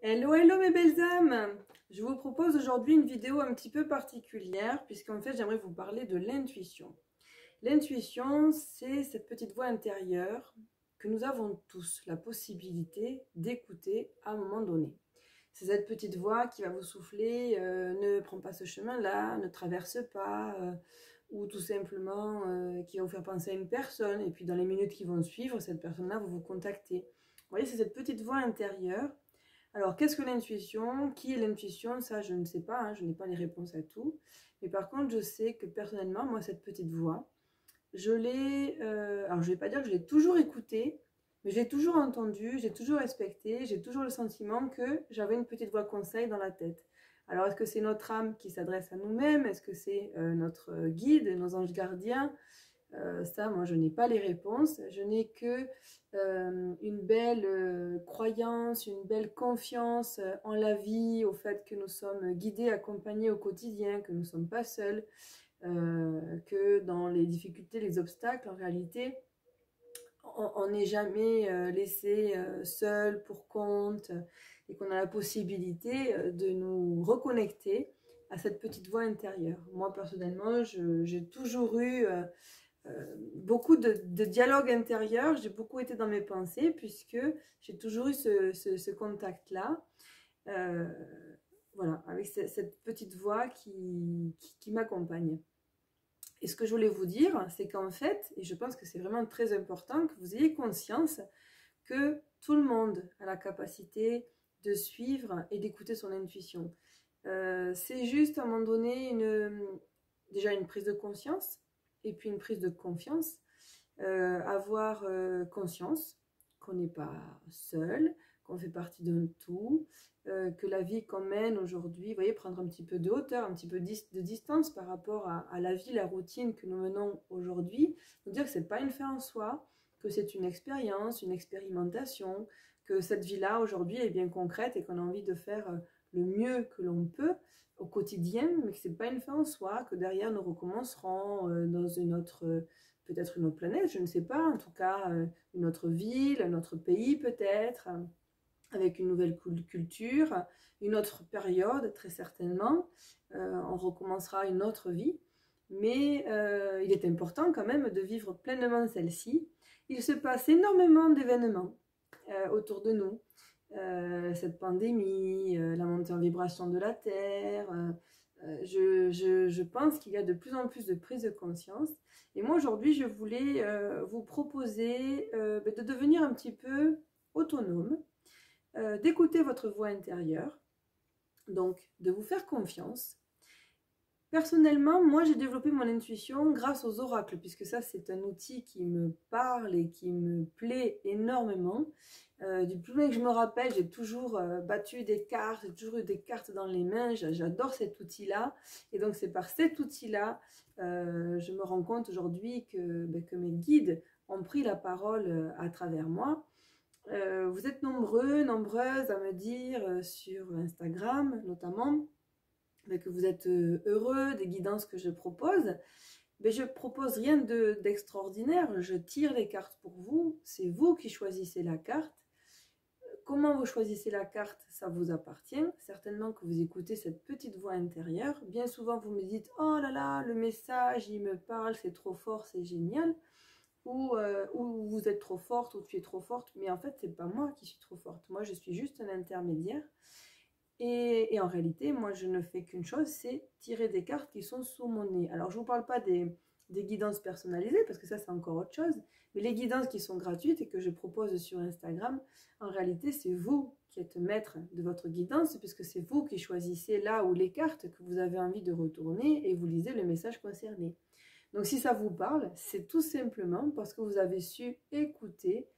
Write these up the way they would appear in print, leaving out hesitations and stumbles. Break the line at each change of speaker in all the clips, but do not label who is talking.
Hello, hello mes belles âmes! Je vous propose aujourd'hui une vidéo un petit peu particulière puisqu'en fait j'aimerais vous parler de l'intuition. L'intuition, c'est cette petite voix intérieure que nous avons tous la possibilité d'écouter à un moment donné. C'est cette petite voix qui va vous souffler ne prends pas ce chemin-là, ne traverse pas, ou tout simplement qui va vous faire penser à une personne et puis dans les minutes qui vont suivre, cette personne-là va vous contacter. Vous voyez, c'est cette petite voix intérieure. Alors, qu'est-ce que l'intuition? Qui est l'intuition? Ça, je ne sais pas, hein, je n'ai pas les réponses à tout. Mais par contre, je sais que personnellement, moi, cette petite voix, je l'ai... alors, je ne vais pas dire que je l'ai toujours écoutée, mais j'ai toujours entendu, j'ai toujours respecté, j'ai toujours le sentiment que j'avais une petite voix conseil dans la tête. Alors, est-ce que c'est notre âme qui s'adresse à nous-mêmes? Est-ce que c'est notre guide, nos anges gardiens? Ça, moi, je n'ai pas les réponses. Je n'ai que une belle croyance, une belle confiance en la vie, au fait que nous sommes guidés, accompagnés au quotidien, que nous ne sommes pas seuls, que dans les difficultés, les obstacles, en réalité, on n'est jamais laissé seul pour compte et qu'on a la possibilité de nous reconnecter à cette petite voix intérieure. Moi, personnellement, j'ai toujours eu... beaucoup de dialogue intérieur, j'ai beaucoup été dans mes pensées puisque j'ai toujours eu ce contact-là, euh, voilà, avec cette petite voix qui m'accompagne. Et ce que je voulais vous dire, c'est qu'en fait, et je pense que c'est vraiment très important que vous ayez conscience que tout le monde a la capacité de suivre et d'écouter son intuition. C'est juste à un moment donné déjà une prise de conscience et puis une prise de confiance, avoir conscience qu'on n'est pas seul, qu'on fait partie d'un tout, que la vie qu'on mène aujourd'hui, vous voyez, prendre un petit peu de hauteur, un petit peu de distance par rapport à la vie, la routine que nous menons aujourd'hui, nous dire que ce n'est pas une fin en soi, que c'est une expérience, une expérimentation, que cette vie-là aujourd'hui est bien concrète et qu'on a envie de faire le mieux que l'on peut au quotidien, mais que ce n'est pas une fin en soi, que derrière nous recommencerons dans une autre, peut-être une autre planète, je ne sais pas, en tout cas une autre ville, un autre pays peut-être, avec une nouvelle culture, une autre période très certainement, on recommencera une autre vie, mais il est important quand même de vivre pleinement celle-ci. Il se passe énormément d'événements autour de nous. Cette pandémie, la montée en vibration de la Terre, je pense qu'il y a de plus en plus de prise de conscience. Et moi aujourd'hui, je voulais vous proposer de devenir un petit peu autonome, d'écouter votre voix intérieure, donc de vous faire confiance. Personnellement, moi j'ai développé mon intuition grâce aux oracles, puisque ça c'est un outil qui me parle et qui me plaît énormément. Du plus loin que je me rappelle, j'ai toujours battu des cartes, j'ai toujours eu des cartes dans les mains, j'adore cet outil-là. Et donc c'est par cet outil-là, je me rends compte aujourd'hui que mes guides ont pris la parole à travers moi. Vous êtes nombreux, nombreuses à me dire sur Instagram notamment, que vous êtes heureux des guidances que je propose. Mais je propose rien d'extraordinaire, je tire les cartes pour vous, c'est vous qui choisissez la carte. Comment vous choisissez la carte, ça vous appartient. Certainement que vous écoutez cette petite voix intérieure. Bien souvent, vous me dites « Oh là là, le message, il me parle, c'est trop fort, c'est génial ». Ou vous êtes trop forte, ou tu es trop forte. Mais en fait, c'est pas moi qui suis trop forte. Moi, je suis juste un intermédiaire. Et en réalité, moi, je ne fais qu'une chose, c'est tirer des cartes qui sont sous mon nez. Alors, je ne vous parle pas des guidances personnalisées, parce que ça, c'est encore autre chose. Mais les guidances qui sont gratuites et que je propose sur Instagram, en réalité, c'est vous qui êtes maître de votre guidance, puisque c'est vous qui choisissez là où les cartes que vous avez envie de retourner et vous lisez le message concerné. Donc, si ça vous parle, c'est tout simplement parce que vous avez su écouter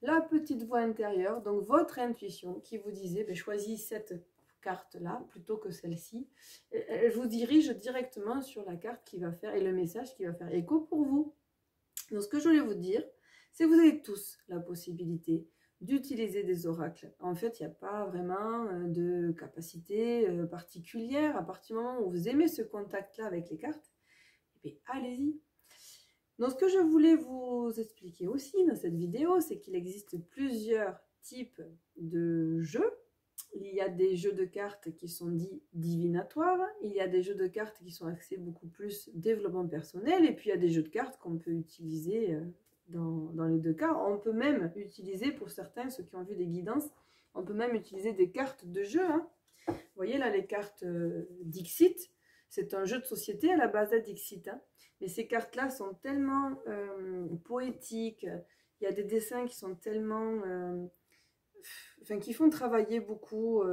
la petite voix intérieure, donc votre intuition qui vous disait choisis cette carte-là plutôt que celle-ci. Elle vous dirige directement sur la carte qui va faire et le message qui va faire écho pour vous. Donc ce que je voulais vous dire, c'est que vous avez tous la possibilité d'utiliser des oracles. En fait, il n'y a pas vraiment de capacité particulière. À partir du moment où vous aimez ce contact-là avec les cartes, allez-y. Donc ce que je voulais vous expliquer aussi dans cette vidéo, c'est qu'il existe plusieurs types de jeux. Il y a des jeux de cartes qui sont dits divinatoires, il y a des jeux de cartes qui sont axés beaucoup plus développement personnel, et puis il y a des jeux de cartes qu'on peut utiliser dans les deux cas. On peut même utiliser, pour certains, ceux qui ont vu des guidances, on peut même utiliser des cartes de jeu. Hein. Vous voyez là les cartes Dixit, c'est un jeu de société à la base de Dixit. Hein. Mais ces cartes-là sont tellement poétiques, il y a des dessins qui sont tellement... enfin, qui font travailler beaucoup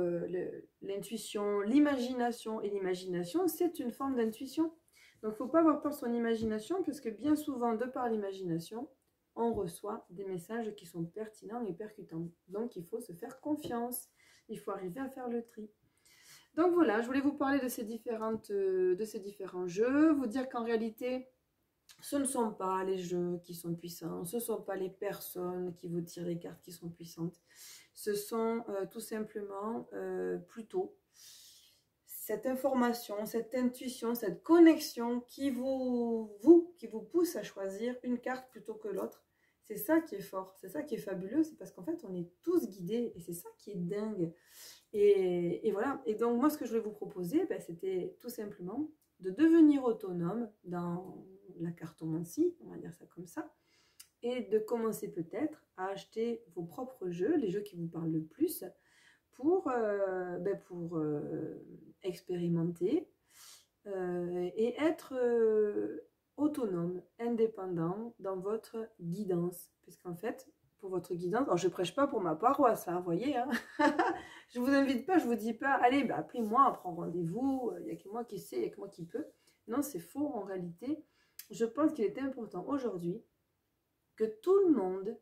l'intuition, l'imagination. Et l'imagination, c'est une forme d'intuition. Donc, il ne faut pas avoir peur de son imagination, parce que bien souvent, de par l'imagination, on reçoit des messages qui sont pertinents et percutants. Donc, il faut se faire confiance. Il faut arriver à faire le tri. Donc voilà, je voulais vous parler de ces différents jeux, vous dire qu'en réalité, ce ne sont pas les jeux qui sont puissants, ce ne sont pas les personnes qui vous tirent les cartes qui sont puissantes, ce sont tout simplement plutôt cette information, cette intuition, cette connexion qui vous pousse à choisir une carte plutôt que l'autre. C'est ça qui est fort, c'est ça qui est fabuleux, c'est parce qu'en fait on est tous guidés et c'est ça qui est dingue. Et voilà, et donc moi ce que je voulais vous proposer, ben, c'était tout simplement de devenir autonome dans la cartomancie, on va dire ça comme ça, et de commencer peut-être à acheter vos propres jeux, les jeux qui vous parlent le plus, pour expérimenter et être autonome, indépendant dans votre guidance. Puisqu'en fait, pour votre guidance, alors je ne prêche pas pour ma paroisse, hein, vous voyez, hein. Je ne vous invite pas, je ne vous dis pas, allez, bah, appelez-moi, prends rendez-vous, il n'y a que moi qui sais, il n'y a que moi qui peux. Non, c'est faux en réalité. Je pense qu'il est important aujourd'hui que tout le monde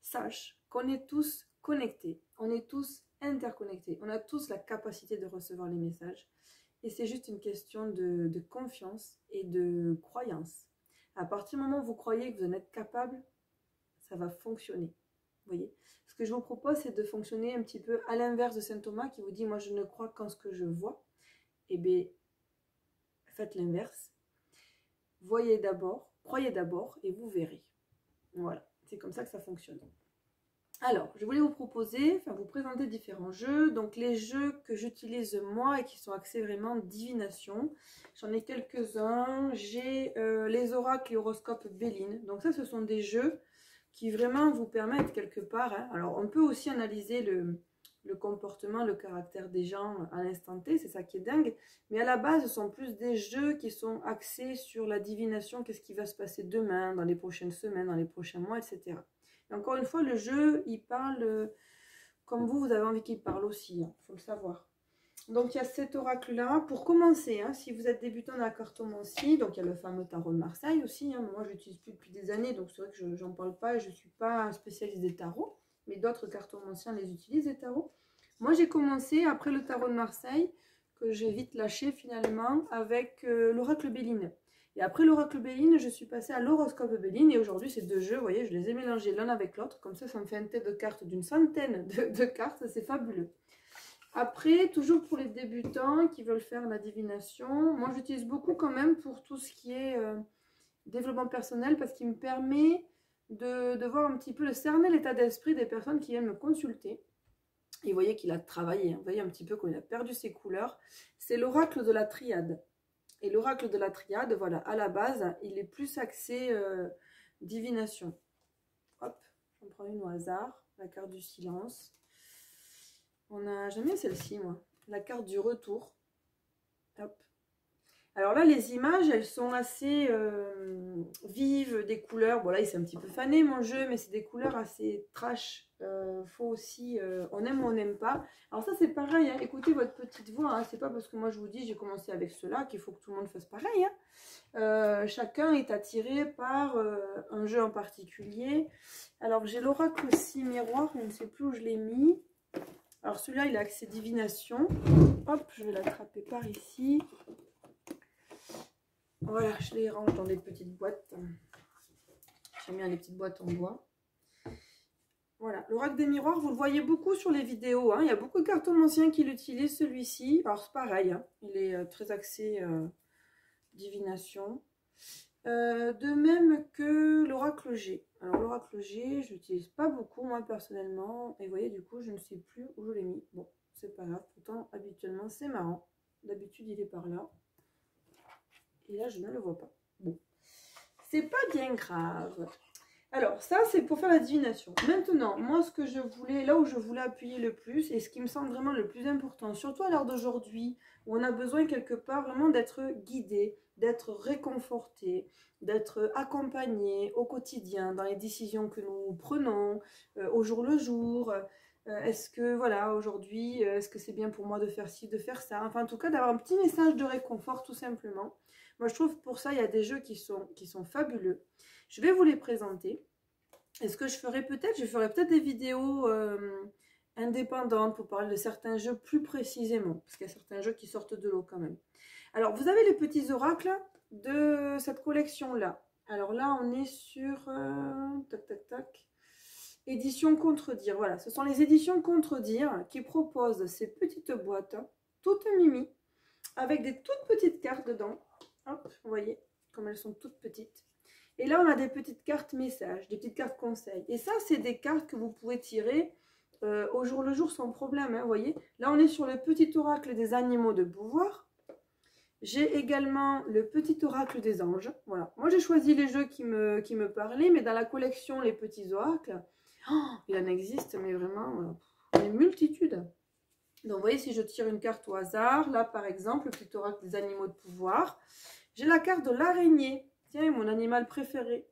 sache qu'on est tous connectés, on est tous interconnectés, on a tous la capacité de recevoir les messages. Et c'est juste une question de confiance et de croyance. À partir du moment où vous croyez que vous en êtes capable, ça va fonctionner. Vous voyez, ce que je vous propose, c'est de fonctionner un petit peu à l'inverse de saint Thomas qui vous dit « Moi, je ne crois qu'en ce que je vois ». Eh bien, faites l'inverse. Voyez d'abord, croyez d'abord et vous verrez. Voilà, c'est comme ça que ça fonctionne. Alors, je voulais vous proposer, vous présenter différents jeux. Donc, les jeux que j'utilise moi et qui sont axés vraiment divination. J'en ai quelques-uns. J'ai les oracles et horoscopes Béline. Donc ça, ce sont des jeux qui vraiment vous permettent quelque part. Hein. Alors, on peut aussi analyser le comportement, le caractère des gens à l'instant T. C'est ça qui est dingue. Mais à la base, ce sont plus des jeux qui sont axés sur la divination. Qu'est-ce qui va se passer demain, dans les prochaines semaines, dans les prochains mois, etc. Et encore une fois, le jeu, il parle comme vous avez envie qu'il parle aussi, hein, faut le savoir. Donc, il y a cet oracle-là. Pour commencer, hein, si vous êtes débutant dans la cartomancie, donc il y a le fameux tarot de Marseille aussi. Hein, moi, je l'utilise plus depuis des années, donc c'est vrai que je n'en parle pas. Je ne suis pas spécialiste des tarots, mais d'autres cartomanciens les utilisent, les tarots. Moi, j'ai commencé, après le tarot de Marseille, que j'ai vite lâché finalement, avec l'oracle Béline. Et après l'oracle Béline, je suis passée à l'horoscope Béline. Et aujourd'hui, ces deux jeux, vous voyez, je les ai mélangés l'un avec l'autre. Comme ça me fait un tête de cartes d'une centaine de cartes. C'est fabuleux. Après, toujours pour les débutants qui veulent faire la divination, moi j'utilise beaucoup quand même pour tout ce qui est développement personnel parce qu'il me permet de voir un petit peu, de cerner l'état d'esprit des personnes qui viennent me consulter. Et vous voyez qu'il a travaillé, hein, vous voyez un petit peu qu'il a perdu ses couleurs. C'est l'oracle de la triade. Et l'oracle de la triade, voilà, à la base, il est plus axé divination. Hop, j'en prends une au hasard, la carte du silence. J'aime bien celle-ci, moi, la carte du retour. Hop. Alors là, les images, elles sont assez vives, des couleurs. Bon, là, il s'est un petit peu fané, mon jeu, mais c'est des couleurs assez trash. Faut aussi, on aime ou on n'aime pas. Alors ça, c'est pareil, hein. Écoutez votre petite voix. Hein. C'est pas parce que moi, je vous dis, j'ai commencé avec cela qu'il faut que tout le monde fasse pareil. Hein. Chacun est attiré par un jeu en particulier. Alors, j'ai l'oracle aussi miroir, je ne sais plus où je l'ai mis. Alors, celui-là, il a accès divination. Hop, je vais l'attraper par ici. Voilà, je les range dans des petites boîtes. J'aime bien les petites boîtes en bois. Voilà, l'oracle des miroirs, vous le voyez beaucoup sur les vidéos. Hein. Il y a beaucoup de cartomanciens qui l'utilisent, celui-ci. Alors, c'est pareil, hein. Il est très axé divination. De même que l'oracle G. Alors, l'oracle G, je l'utilise pas beaucoup, moi, personnellement. Et vous voyez, du coup, je ne sais plus où je l'ai mis. Bon, c'est pas grave. Pourtant, habituellement, c'est marrant. D'habitude, il est par là. Et là, je ne le vois pas. Bon, c'est pas bien grave. Alors, ça, c'est pour faire la divination. Maintenant, moi, ce que je voulais, là où je voulais appuyer le plus, et ce qui me semble vraiment le plus important, surtout à l'heure d'aujourd'hui, où on a besoin quelque part vraiment d'être guidé, d'être réconforté, d'être accompagné au quotidien, dans les décisions que nous prenons, au jour le jour. Est-ce que, voilà, aujourd'hui, est-ce que c'est bien pour moi de faire ci, de faire ça? Enfin, en tout cas, d'avoir un petit message de réconfort, tout simplement. Moi, je trouve pour ça, il y a des jeux qui sont fabuleux. Je vais vous les présenter. Et ce que je ferai peut-être des vidéos indépendantes pour parler de certains jeux plus précisément. Parce qu'il y a certains jeux qui sortent de l'eau quand même. Alors, vous avez les petits oracles de cette collection-là. Alors là, on est sur... tac, tac, tac. Édition Contredire. Voilà, ce sont les éditions Contredire qui proposent ces petites boîtes, toutes mimi, avec des toutes petites cartes dedans. Hop, vous voyez, comme elles sont toutes petites. Et là, on a des petites cartes messages, des petites cartes conseils. Et ça, c'est des cartes que vous pouvez tirer au jour le jour sans problème. Hein, vous voyez, là, on est sur le petit oracle des animaux de pouvoir. J'ai également le petit oracle des anges. Voilà. Moi, j'ai choisi les jeux qui me parlaient, mais dans la collection Les Petits Oracles, il en existe, mais vraiment, une multitude. Donc, vous voyez, si je tire une carte au hasard, là, par exemple, le petit oracle des animaux de pouvoir, j'ai la carte de l'araignée. Tiens, mon animal préféré.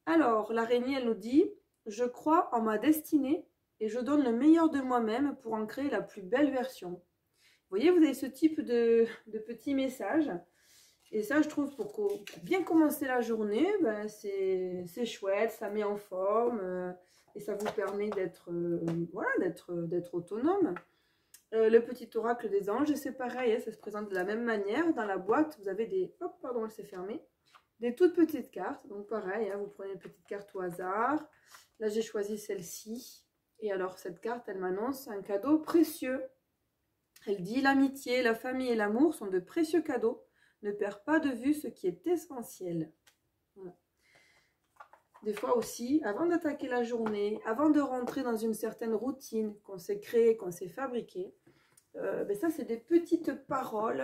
Alors, l'araignée, elle nous dit « Je crois en ma destinée et je donne le meilleur de moi-même pour en créer la plus belle version. » Vous voyez, vous avez ce type de petits messages. Et ça, je trouve, pour bien commencer la journée, ben, c'est chouette, ça met en forme et ça vous permet d'être voilà, d'être autonome. Le petit oracle des anges, c'est pareil, hein, ça se présente de la même manière. Dans la boîte, vous avez des... Hop, pardon, elle s'est fermée. Des toutes petites cartes. Donc pareil, hein, vous prenez une petite carte au hasard. Là, j'ai choisi celle-ci. Et alors, cette carte, elle m'annonce un cadeau précieux. Elle dit « L'amitié, la famille et l'amour sont de précieux cadeaux. Ne perds pas de vue ce qui est essentiel. » Voilà. Des fois aussi, avant d'attaquer la journée, avant de rentrer dans une certaine routine qu'on s'est créée, qu'on s'est fabriquée, ben ça, c'est des petites paroles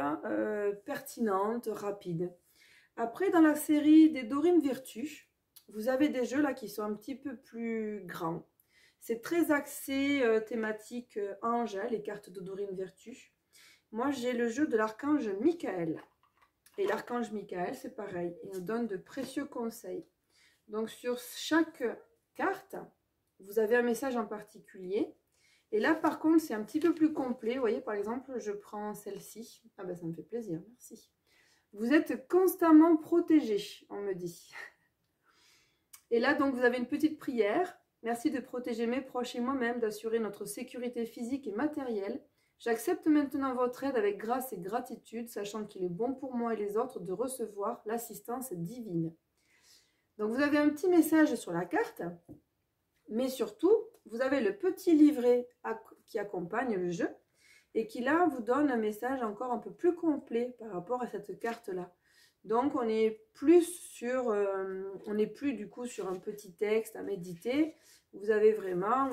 pertinentes, rapides. Après, dans la série des Dorine Virtue, vous avez des jeux là qui sont un petit peu plus grands. C'est très axé thématique ange, hein, les cartes de Dorine Virtue. Moi, j'ai le jeu de l'archange Michael. Et l'archange Michael, c'est pareil, il nous donne de précieux conseils. Donc, sur chaque carte, vous avez un message en particulier. Et là, par contre, c'est un petit peu plus complet. Vous voyez, par exemple, je prends celle-ci. Ah ben, ça me fait plaisir, merci. Vous êtes constamment protégé, on me dit. Et là, donc, vous avez une petite prière. Merci de protéger mes proches et moi-même, d'assurer notre sécurité physique et matérielle. J'accepte maintenant votre aide avec grâce et gratitude, sachant qu'il est bon pour moi et les autres de recevoir l'assistance divine. Donc, vous avez un petit message sur la carte, mais surtout, vous avez le petit livret qui accompagne le jeu et qui là vous donne un message encore un peu plus complet par rapport à cette carte-là. Donc, on est plus du coup sur un petit texte à méditer. Vous avez vraiment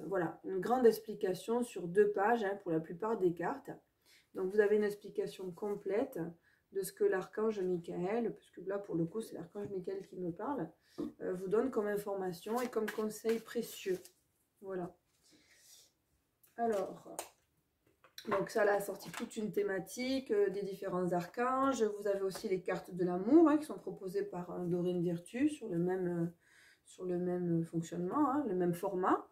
voilà, une grande explication sur 2 pages hein, pour la plupart des cartes. Donc, vous avez une explication complète de ce que l'archange Michael, parce que là pour le coup c'est l'archange Michael qui me parle, vous donne comme information et comme conseil précieux. Voilà. Alors, donc ça là a sorti toute une thématique des différents archanges. Vous avez aussi les cartes de l'amour hein, qui sont proposées par Dorine Virtue sur le même fonctionnement, hein, le même format.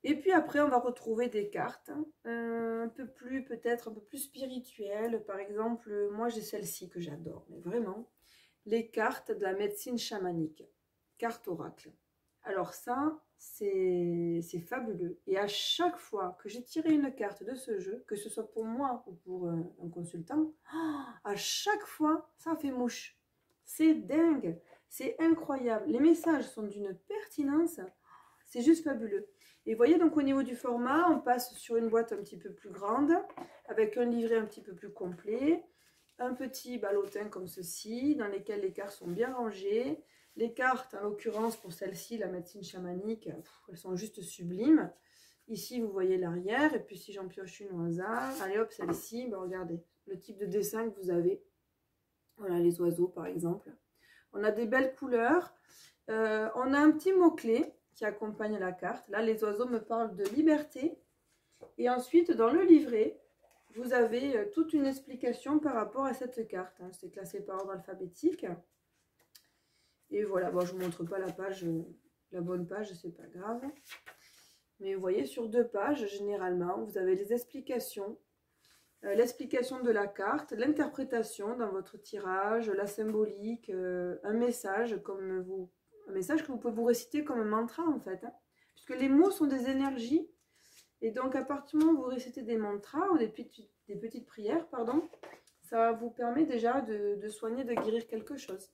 Et puis après, on va retrouver des cartes peut-être un peu plus spirituelles. Par exemple, moi j'ai celle-ci que j'adore, mais vraiment, les cartes de la médecine chamanique, carte oracle. Alors ça, c'est fabuleux. Et à chaque fois que j'ai tiré une carte de ce jeu, que ce soit pour moi ou pour un consultant, à chaque fois, ça fait mouche. C'est dingue, c'est incroyable. Les messages sont d'une pertinence, c'est juste fabuleux. Et vous voyez, donc au niveau du format, on passe sur une boîte un petit peu plus grande, avec un livret un petit peu plus complet, un petit ballotin comme ceci, dans lesquels les cartes sont bien rangées. Les cartes, en l'occurrence pour celle-ci, la médecine chamanique, elles sont juste sublimes. Ici, vous voyez l'arrière. Et puis, si j'en pioche une au hasard, allez hop, celle-ci, ben, regardez le type de dessin que vous avez. Voilà, les oiseaux, par exemple. On a des belles couleurs. On a un petit mot-clé qui accompagne la carte. Là, les oiseaux me parlent de liberté. Et ensuite, dans le livret, vous avez toute une explication par rapport à cette carte. C'est classé par ordre alphabétique. Et voilà, bon, je ne vous montre pas la page, la bonne page, c'est pas grave. Mais vous voyez, sur 2 pages, généralement, vous avez les explications. L'explication de la carte, l'interprétation dans votre tirage, la symbolique, un message que vous pouvez vous réciter comme un mantra en fait. Puisque les mots sont des énergies. Et donc, à partir du moment où vous récitez des mantras ou des petites prières, pardon, ça vous permet déjà de soigner, de guérir quelque chose.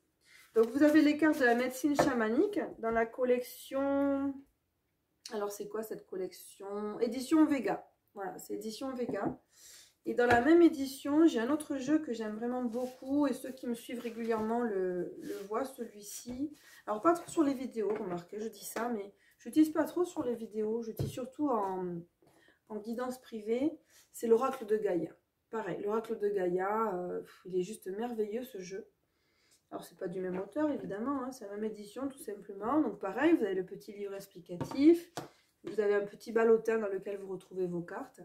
Donc, vous avez les cartes de la médecine chamanique dans la collection... Alors, c'est quoi cette collection? Édition Vega. Voilà, c'est édition Vega. Et dans la même édition, j'ai un autre jeu que j'aime vraiment beaucoup. Et ceux qui me suivent régulièrement le voient, celui-ci. Alors, pas trop sur les vidéos, remarquez, je dis ça, mais je n'utilise pas trop sur les vidéos. J'utilise surtout en guidance privée. C'est l'oracle de Gaïa. Pareil, l'oracle de Gaïa, il est juste merveilleux ce jeu. Alors, c'est pas du même auteur, évidemment, hein, c'est la même édition, tout simplement. Donc, pareil, vous avez le petit livre explicatif. Vous avez un petit ballotin dans lequel vous retrouvez vos cartes.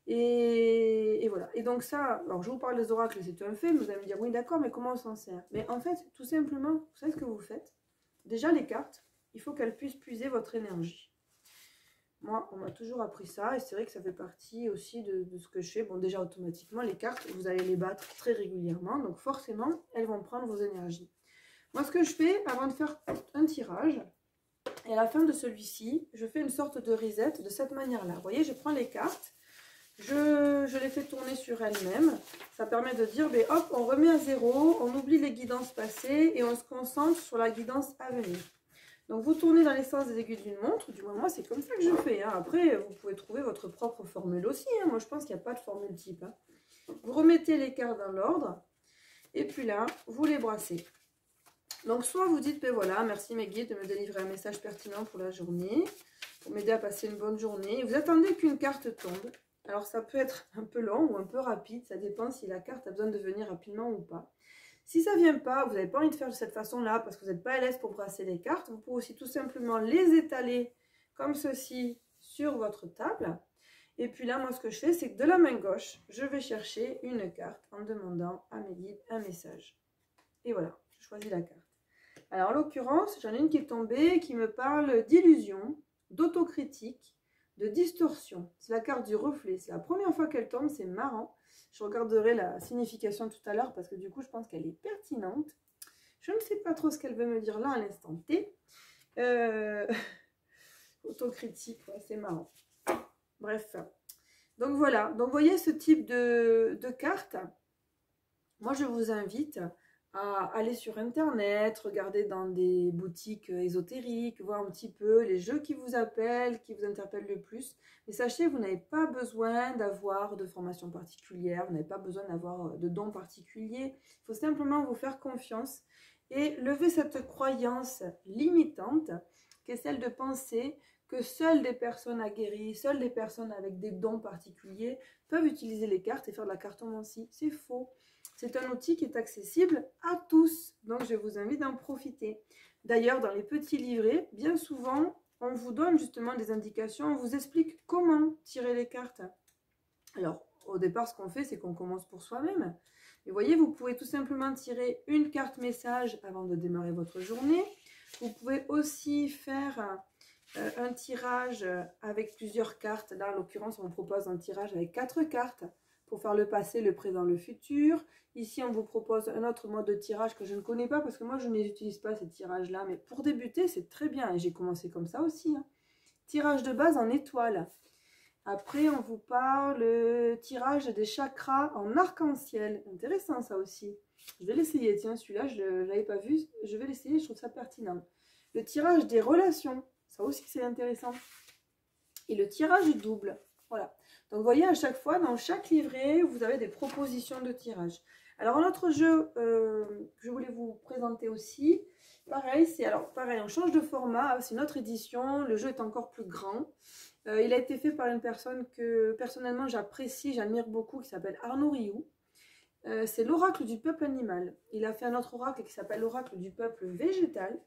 Et voilà. Et donc ça, alors je vous parle des oracles, c'est un fait, mais vous allez me dire, oui d'accord, mais comment on s'en sert? Mais en fait, tout simplement, vous savez ce que vous faites? Déjà, les cartes, il faut qu'elles puissent puiser votre énergie. Moi, on m'a toujours appris ça, et c'est vrai que ça fait partie aussi de ce que je fais. Bon, déjà, automatiquement, les cartes, vous allez les battre très régulièrement, donc forcément, elles vont prendre vos énergies. Moi, ce que je fais, avant de faire un tirage, et à la fin de celui-ci, je fais une sorte de reset de cette manière-là. Vous voyez, je prends les cartes, je les fais tourner sur elles-mêmes. Ça permet de dire, ben, hop, on remet à zéro, on oublie les guidances passées et on se concentre sur la guidance à venir. Donc, vous tournez dans les sens des aiguilles d'une montre, du moins, moi, c'est comme ça que je fais. Hein. Après, vous pouvez trouver votre propre formule aussi. Hein. Moi, je pense qu'il n'y a pas de formule type. Hein. Vous remettez les cartes dans l'ordre et puis là, vous les brassez. Donc, soit vous dites, ben voilà, merci mes guides de me délivrer un message pertinent pour la journée, pour m'aider à passer une bonne journée. Vous attendez qu'une carte tombe. Alors, ça peut être un peu long ou un peu rapide, ça dépend si la carte a besoin de venir rapidement ou pas. Si ça ne vient pas, vous n'avez pas envie de faire de cette façon-là parce que vous n'êtes pas à l'aise pour brasser les cartes, vous pouvez aussi tout simplement les étaler comme ceci sur votre table. Et puis là, moi, ce que je fais, c'est que de la main gauche, je vais chercher une carte en demandant à mes guides un message. Et voilà, je choisis la carte. Alors, en l'occurrence, j'en ai une qui est tombée qui me parle d'illusion, d'autocritique, de distorsion. C'est la carte du reflet. C'est la première fois qu'elle tombe, c'est marrant. Je regarderai la signification tout à l'heure parce que du coup, je pense qu'elle est pertinente. Je ne sais pas trop ce qu'elle veut me dire là à l'instant T. Autocritique, ouais, c'est marrant. Bref. Donc voilà. Donc, vous voyez ce type de carte. Moi, je vous invite à aller sur internet, regarder dans des boutiques ésotériques, voir un petit peu les jeux qui vous appellent, qui vous interpellent le plus. Mais sachez, vous n'avez pas besoin d'avoir de formation particulière, vous n'avez pas besoin d'avoir de dons particuliers. Il faut simplement vous faire confiance et lever cette croyance limitante qui est celle de penser que seules des personnes aguerries, seules des personnes avec des dons particuliers peuvent utiliser les cartes et faire de la cartomancie. C'est faux. C'est un outil qui est accessible à tous, donc je vous invite à en profiter. D'ailleurs, dans les petits livrets, bien souvent, on vous donne justement des indications, on vous explique comment tirer les cartes. Alors, au départ, ce qu'on fait, c'est qu'on commence pour soi-même. Et vous voyez, vous pouvez tout simplement tirer une carte message avant de démarrer votre journée. Vous pouvez aussi faire un tirage avec plusieurs cartes. Là, en l'occurrence, on vous propose un tirage avec 4 cartes pour faire le passé, le présent, le futur. Ici, on vous propose un autre mode de tirage que je ne connais pas parce que moi, je n'utilise pas ces tirages-là. Mais pour débuter, c'est très bien. Et j'ai commencé comme ça aussi. Hein. Tirage de base en étoile. Après, on vous parle tirage des chakras en arc-en-ciel. Intéressant, ça aussi. Je vais l'essayer. Tiens, celui-là, je ne l'avais pas vu. Je vais l'essayer, je trouve ça pertinent. Le tirage des relations. Ça aussi, c'est intéressant. Et le tirage double. Voilà. Donc, vous voyez, à chaque fois, dans chaque livret, vous avez des propositions de tirage. Alors, un autre jeu que je voulais vous présenter aussi, pareil, on change de format, c'est une autre édition, le jeu est encore plus grand. Il a été fait par une personne que personnellement j'apprécie, j'admire beaucoup, qui s'appelle Arnaud Rioux. C'est l'oracle du peuple animal. Il a fait un autre oracle qui s'appelle l'oracle du peuple végétal.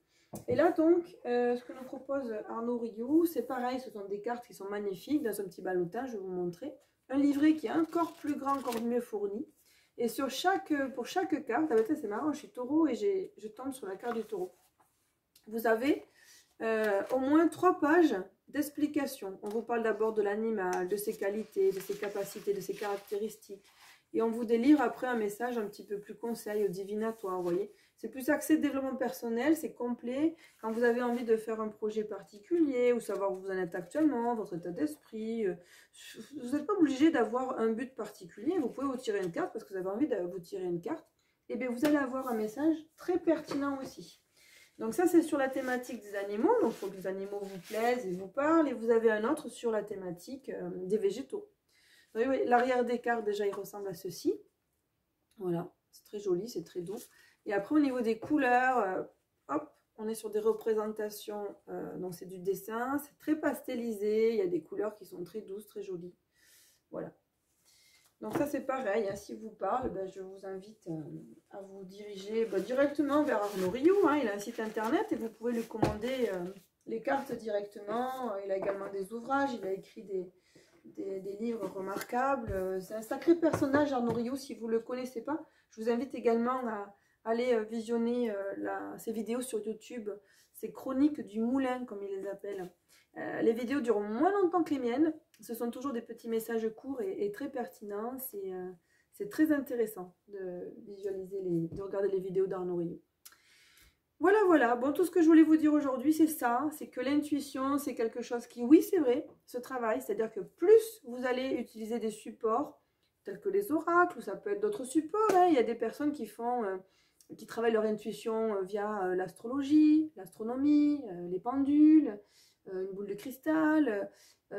Et là donc, ce que nous propose Arnaud Rioux, c'est pareil, ce sont des cartes qui sont magnifiques, dans un petit ballotin, je vais vous montrer. Un livret qui est encore plus grand, encore mieux fourni. Et pour chaque carte, ah ben, c'est marrant, je suis taureau et je tombe sur la carte du taureau. Vous avez au moins 3 pages d'explications. On vous parle d'abord de l'animal, de ses qualités, de ses capacités, de ses caractéristiques. Et on vous délivre après un message un petit peu plus conseil, divinatoire, vous voyez. C'est plus axé développement personnel, c'est complet. Quand vous avez envie de faire un projet particulier, ou savoir où vous en êtes actuellement, votre état d'esprit, vous n'êtes pas obligé d'avoir un but particulier. Vous pouvez vous tirer une carte parce que vous avez envie de vous tirer une carte. Et bien vous allez avoir un message très pertinent aussi. Donc ça c'est sur la thématique des animaux, donc il faut que les animaux vous plaisent et vous parlent. Et vous avez un autre sur la thématique des végétaux. Oui, l'arrière des cartes, déjà, il ressemble à ceci. Voilà, c'est très joli, c'est très doux. Et après, au niveau des couleurs, hop, on est sur des représentations. Donc, c'est du dessin, c'est très pastelisé. Il y a des couleurs qui sont très douces, très jolies. Voilà. Donc, ça, c'est pareil. Hein, si vous parle, ben, je vous invite à vous diriger directement vers Arnaud Rioux. Hein, il a un site internet et vous pouvez lui commander les cartes directement. Il a également des ouvrages, il a écrit des livres remarquables. C'est un sacré personnage, Arnaud Rioux, si vous ne le connaissez pas. Je vous invite également à aller visionner ses vidéos sur YouTube, ses chroniques du moulin, comme il les appelle. Les vidéos durent moins longtemps que les miennes. Ce sont toujours des petits messages courts et très pertinents. C'est très intéressant de visualiser, de regarder les vidéos d'Arnaud Rioux. Voilà, voilà. Bon, tout ce que je voulais vous dire aujourd'hui, c'est ça. C'est que l'intuition, c'est quelque chose qui, oui, c'est vrai, se travaille. C'est-à-dire que plus vous allez utiliser des supports, tels que les oracles, ou ça peut être d'autres supports. Hein. Il y a des personnes qui travaillent leur intuition via l'astrologie, l'astronomie, les pendules, une boule de cristal.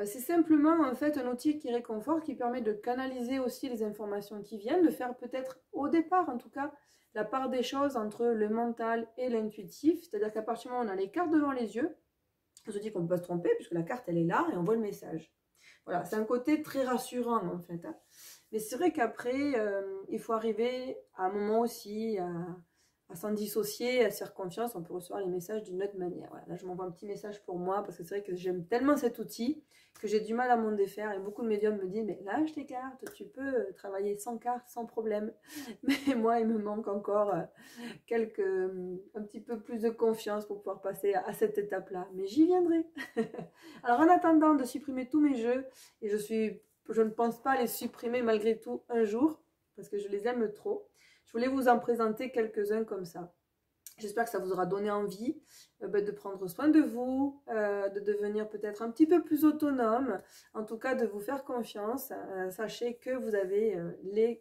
C'est simplement, en fait, un outil qui réconforte, qui permet de canaliser aussi les informations qui viennent, de faire peut-être, au départ en tout cas, la part des choses entre le mental et l'intuitif, c'est-à-dire qu'à partir du moment où on a les cartes devant les yeux, on se dit qu'on peut se tromper puisque la carte elle est là et on voit le message. Voilà, c'est un côté très rassurant en fait. Hein. Mais c'est vrai qu'après, il faut arriver à un moment aussi à s'en dissocier, à se faire confiance, on peut recevoir les messages d'une autre manière. Voilà, là je m'envoie un petit message pour moi parce que c'est vrai que j'aime tellement cet outil que j'ai du mal à m'en défaire et beaucoup de médiums me disent mais lâche tes cartes, tu peux travailler sans cartes sans problème. Mais moi il me manque encore un petit peu plus de confiance pour pouvoir passer à cette étape-là. Mais j'y viendrai. Alors en attendant de supprimer tous mes jeux, et je ne pense pas les supprimer malgré tout un jour parce que je les aime trop. Je voulais vous en présenter quelques-uns comme ça. J'espère que ça vous aura donné envie de prendre soin de vous, de devenir peut-être un petit peu plus autonome, en tout cas de vous faire confiance. Sachez que vous avez les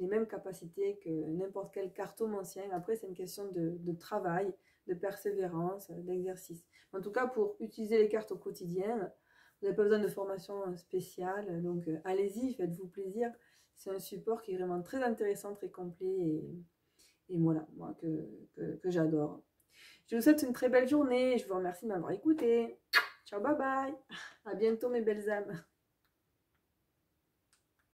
mêmes capacités que n'importe quel cartomancien. Après, c'est une question de travail, de persévérance, d'exercice. En tout cas, pour utiliser les cartes au quotidien, vous n'avez pas besoin de formation spéciale. Donc, allez-y, faites-vous plaisir. C'est un support qui est vraiment très intéressant, très complet et voilà, moi que j'adore. Je vous souhaite une très belle journée. Je vous remercie de m'avoir écouté. Ciao, bye bye. À bientôt mes belles âmes.